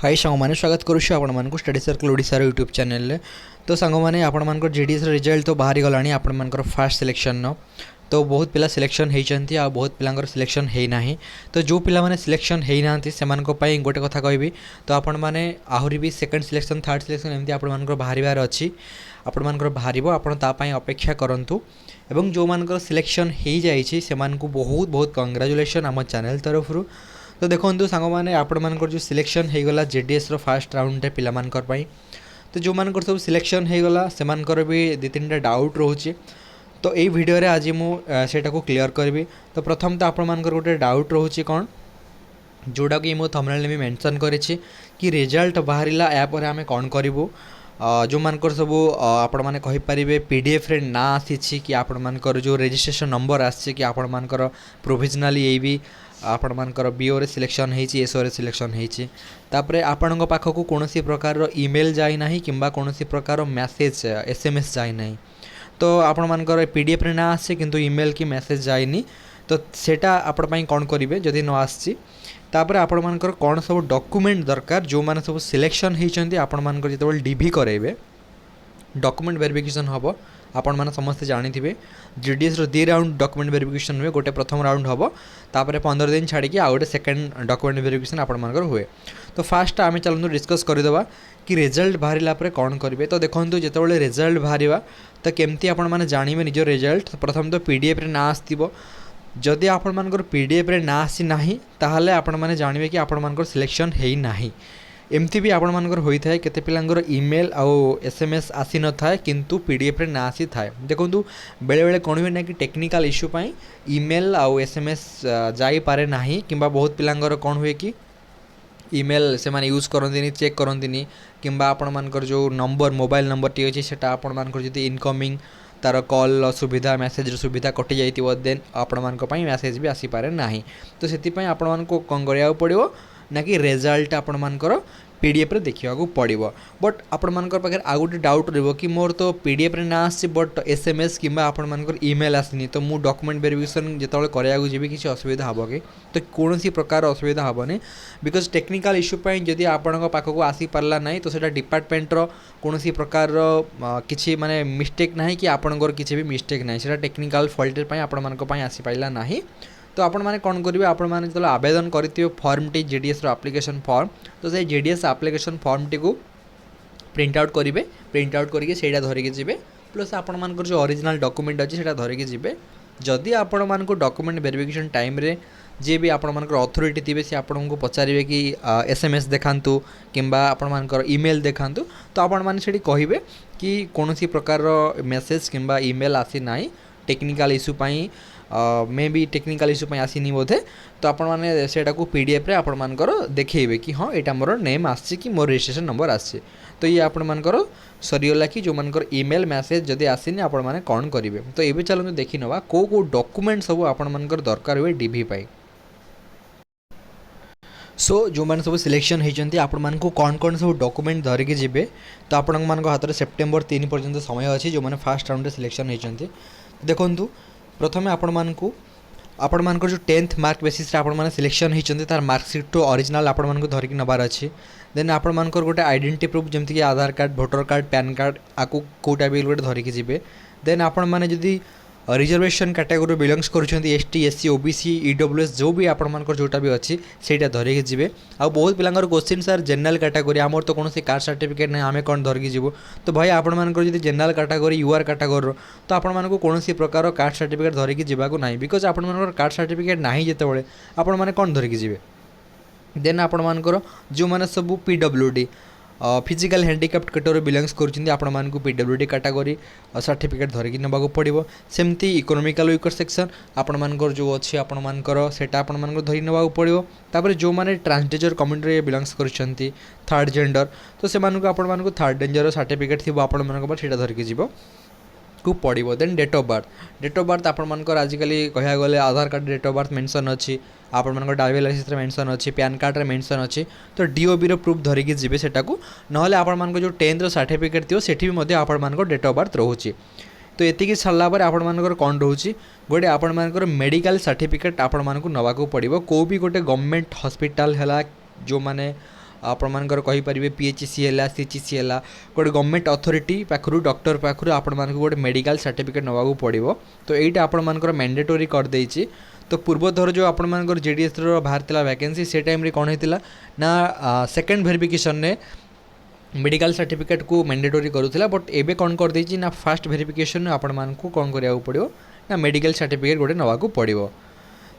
High सांग मैंने स्वागत करुच्छे आपण मानक स्टडी सर्कल ओडिशार यूट्यूब चैनल। तो सांग मैंने आपण मानक जीडीएस रिजल्ट तो बाहरी गलानी आपण मानकर फास्ट सिलेक्शन न तो बहुत पिला सिलेक्शन होती आ बहुत पिलांकर सिलेक्शन होना। तो जो पिला माने सिलेक्शन होना से गोटे कथा कहबी। तो आपण माने आहरी भी सेकंड सिलेक्शन थर्ड सिलेक्शन एमती आपण मानकर बाहर अच्छी आपण मानकर बाहर आपण तापाई अपेक्षा करंतु। एवं जो मानकर सिलेक्शन हो जाइए से बहुत बहुत कंग्राचुलेसन आम चैनल तरफ। तो देखो सांग मैंने आपण मानकर जो सिलेक्शन हो गला जेडीएस रो फास्ट राउंड पिला मानकर पई। तो जो मानकर सब सिलेक्शन हो गला से मानकर भी दु तीन डाउट रोचे। तो यही वीडियो रे आज मुझे को क्लियर करी। तो प्रथम तो आपण मानकर गोटे डाउट रोचे कौन जोटा कि मो थंबनेल में मेंशन करेछि कि रिजल्ट बाहरिला या पर आमे कौन करिवो। जो मानकर सब आपण माने कहि परिबे पीडीएफ रे ना आसी कि आपण मानकर जो रजिस्ट्रेशन नंबर आसी कि आपण मानकर प्रोविजनली ये भी आपण मानकर बीओ रे सिलेक्शन होईछि एसओ रे सिलेक्शन होईछि। तापरे आपणक पाखकु कोनोसी प्रकार ईमेल जाई नाही किंबा कोनोसी प्रकार मेसेज एसएमएस जाई नाही। तो आपण मानकर पीडीएफ रे ना आसे किंतु ईमेल की मेसेज जाइनी। तो सेटा आपण पई कोन करिवे जदि न आसी तापर आपण मानकर कौन सब डॉक्यूमेंट दरकार जो माने सब सिलेक्शन होइचंती आपण मानकर जेतबल डीभी करेबे डॉक्यूमेंट वेरिफिकेशन हबो। आपण माने समस्त जानिथिबे जीडीएस रो 2 राउंड डॉक्यूमेंट वेरिफिकेशन हुए। गोटे प्रथम राउंड हबो तापर 15 दिन छाड़ी कि आ गोटे सेकंड डॉक्यूमेंट वेरिफिकेशन आपण मानकर हुए। तो फास्ट आमे चलनु डिस्कस करदेबा कि रिजल्ट बाहरिला परे कौन करिवे। तो देखंतु जेतबले रिजल्ट बाहरिबा तो केमती आपण माने जानिबे निजो रिजल्ट। प्रथम तो पीडीएफ रे ना आस्तिबो जदि आपण मानकर पीडीएफ रे ना आसी नाही ताहले आपण माने जानिबे कि आपण मानकर सिलेक्शन हेई नाही। एमती भी आपण मानकर होई थाए केते पिलांगर ईमेल आउ एसएमएस आसी न थाए किंतु पीडीएफ रे ना आसी थाए। देखंतु बेले बेले कोन हुए ना कि टेक्निकल इश्यू पई ईमेल आउ एसएमएस जाई पारे नाही किंबा बहुत पिलांगर कोन हुए कि ईमेल से माने यूज करंतिनी चेक करंतिनी किंबा आपण मानकर जो नंबर मोबाइल नंबर टी अछि सेटा आपण मानकर जदि इनकमिंग तार कॉल सुविधा मेसेज सुविधा कटि जाइतिबो देन आपण मानक पई मेसेज भी आसी पारे नाही। तो सेति पई आपण मानको कोन करिया पड़िबो ना कि रिजल्ट आपण मानकर पीडीएफ रे देखिया को पड़िबो। बट आपण मानकर पाखे आ गोटे डाउट रहबो कि मोर तो पीडीएफ रे ना आसी बट एसएमएस किंबा आपण मानकर ईमेल आसनी। तो मु डॉक्यूमेंट वेरिफिकेशन जेतबले करिया को जेबी किछि असुविधा हबो कि तो कोनोसी प्रकार असुविधा हबोनी बिकॉज टेक्निकल इश्यू पई जदि आपण पाखक आसी पारला नाही तो सेटा डिपार्टमेंट रो कोनोसी प्रकार रो किछि माने मिस्टेक नाही कि आपणकर किछि भी मिस्टेक नाही सेटा टेक्निकल फॉल्ट पई आपण मानक पई आसी पाइला नाही। तो आपण माने कौन करेंगे आपण माने जो आवेदन करते form T JDS application form तो से जेडीएस एप्लिकेशन फॉर्म टी को प्रिंट आउट करेंगे। प्रिंट आउट करके सेटा धरिके जिबे प्लस आपण मानकर जो ओरिजिनल डॉक्यूमेंट अच्छी सेटा धरिके जिबे। जदि आपण मानकर डॉक्यूमेंट वेरिफिकेशन टाइम रे जे भी आपण मानकर अथॉरिटी थिबे से आपण को पचारिबे कि एसएमएस देखांतु किंबा आपण मानकर ईमेल देखांतु। तो आपण माने सेठी कहिबे कि कोनोसी प्रकार मेसेज किंबा ईमेल आसी नाही टेक्निकल इश्यू पई मे बी टेक्निकल इश्यू पई आसीनी बोधे। तो आपण माने सेटा को पीडीएफ रे आपण मानकर देखैबे कि हाँ एटा मोर नेम आछि कि मोर रजिस्ट्रेशन नंबर आछि। तो ये आपण मानकर सरीगला कि जो मानकर ईमेल मेसेज जदि आसीनी आपण माने कोन करिवे। तो एबे चलनु देखि नवा को डॉक्यूमेंट सब आपण मानकर दरकार हुए डीभी पई। सो जो मैंने सब सिलेक्शन होती आपण मानक कौन कौन सब डॉक्यूमेंट धरिकी जिबे। तो आपण मानक हाथ में सेप्टेम्बर 3 पर्यंत समय अच्छी जो मैंने फास्ट राउंड सिलेक्शन होती। देखु प्रथम आपण मानक जो 10th मार्क बेसिस आपण माने सिलेक्शन होती तार मार्कसीट टू ओरिजिनल आपण मानक धरिकी नबार अच्छी। देन आपण मानक गोटे आइडेंटिटी प्रूफ जमती कि Aadhaar card voter card PAN card आपको कोटा भी गोटे धरिकी जिबे। देन आपण माने जदि रिजर्वेशन कैटेगरी बिलोंग्स करुछंती एसटी एससी ओबीसी ईडब्ल्यूएस जो भी आपण मानकर जोटा भी अच्छी सेटा धरिकी जिबे। आ बहुत पिलांगर क्वेश्चन सर जनरल कैटेगरी आमर तो कोनोसी कास्ट सर्टिफिकेट नै आमे कोन धरिकी जिवो। तो भाई आपण मानकर जदि जनरल कैटेगरी यूआर कैटेगरी तो आपण मानको कोनोसी प्रकार कास्ट सर्टिफिकेट धरिकी जिबाको नाही बिकॉज आपण मानकर कास्ट सर्टिफिकेट नाही जेतेबेले आपण माने कोन धरिकी जिबे। देन आपण मानकर जो माने सब पीडब्ल्यूडी फिजिकल हैंडिकैप्ड कैटेगरी बिलोंग्स करुछंती आपण मानकु पीडब्ल्यूडी कैटेगरी सर्टिफिकेट धरिकी नबाको पड़िबो। सेमती इकोनॉमिकल वीकर सेक्शन आपण मानकर जो अछि आपण मानकर सेटा आपण मानकर धरि नबाको पड़िबो। तापर जो माने ट्रांसजेंडर कम्युनिटी रे बिलोंग्स करुछंती थर्ड जेंडर तो से मानकु आपण मानकु थर्ड जेंडर सर्टिफिकेट थिबो आपण मानकर पर सेटा धरिकी जिवो को पड़ो। देन डेट ऑफ बर्थ आपण मानकर आजिकल कह गले Aadhaar card date of birth mention अच्छी आपण मानकर ड्राइविंग लाइसेंस रे मेंशन अच्छी पैन कार्ड रे मेंशन अच्छी। तो डीओबी रो प्रूफ धरिकी जिबे सेटा को नहले आपण मानकर जो 10th रो सर्टिफिकेट थियो सेठी भी मध्ये आपण मानकर डेट ऑफ बर्थ रहउची। तो एतिकी छाड़ला पर आपण मानकर कोन रहउची गोटे आपण मानकर मेडिकल सर्टिफिकेट आपण मानकु नबाको पड़िबो। को भी गोटे गवर्नमेंट हॉस्पिटल हला जो माने आपणमानकर कहींपारे PHC है CHC है गोटे गवर्नमेंट अथॉरिटी पाखु डॉक्टर पाखु आपण मानक गोटे मेडिकल सर्टिफिकेट नवाक पड़ो। तो यहाँ आपणमानकर मैंडेटोरी कर देछि। तो पूर्वथर जो आपणमानकर JDS बाहर था वैकेंसी से टाइम कौन होता ना सेकेंड वेरिफिकेशन ने मेडिकल सर्टिफिकेट को मैंडेटोरी करूला बट एबे कौन कर देछि ना फास्ट वेरिफिकेशन आपण मानक कौन करिया पड़ो ना मेडिकल सर्टिफिकेट गोटे नवाक पड़ो।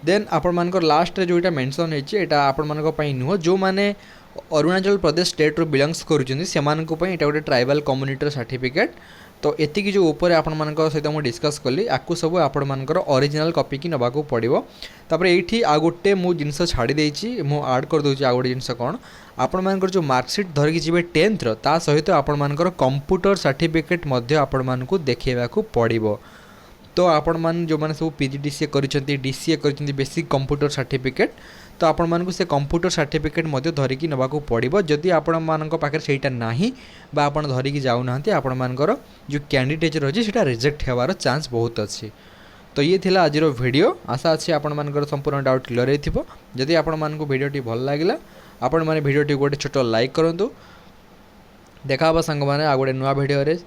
देन आपण मानकर लास्ट जो यहाँ मेंशन होता आपण मानक नुह जो मैंने अरुणाचल प्रदेश स्टेट रो बिलोंग्स करुँचे से गोटे ट्राइबल कम्युनिटी सर्टिफिकेट। तो एतिकी जो ऊपर आपण मानक सहित मुझे डिस्कस कली आपको सब आपण मानकर ओरिजिनल कॉपी की नवाक पड़ो। तापर ये आ गोटे मु जिनस छाड़ी देछि मु ऐड कर दूसरी आ गोटे जिनस कौन आपण मानकर जो मार्कशीट धरिकी जी टेन्थ ता सहित आपण मानकर कंप्यूटर सर्टिफिकेट आपण मानक देखा पड़ो। तो आपण मान जो मैंने सब PGDCA करिसेंती DCA करिसेंती बेसिक कंप्यूटर सर्टिफिकेट तो आपण मानक से कंप्यूटर सर्टिफिकेट धरिकी नवाक पड़ो। जदि आपण मानक पाखे सेटा नाही बा आपण धरिकी जाऊ नाहंती आपण मानकर जो कैंडिडेट रही सेटा रिजेक्ट होवार चांस बहुत अच्छी। तो ये थिला आज वीडियो आशा अच्छी आपण मानकर संपूर्ण डाउट क्लियर होइथिबो। जदि आपण मानक वीडियोटी भल लागिला आपण माने वीडियोटी गोटे छोट लाइक करंतु। देखा संग माने आ गोटे नुआ वीडियो रे।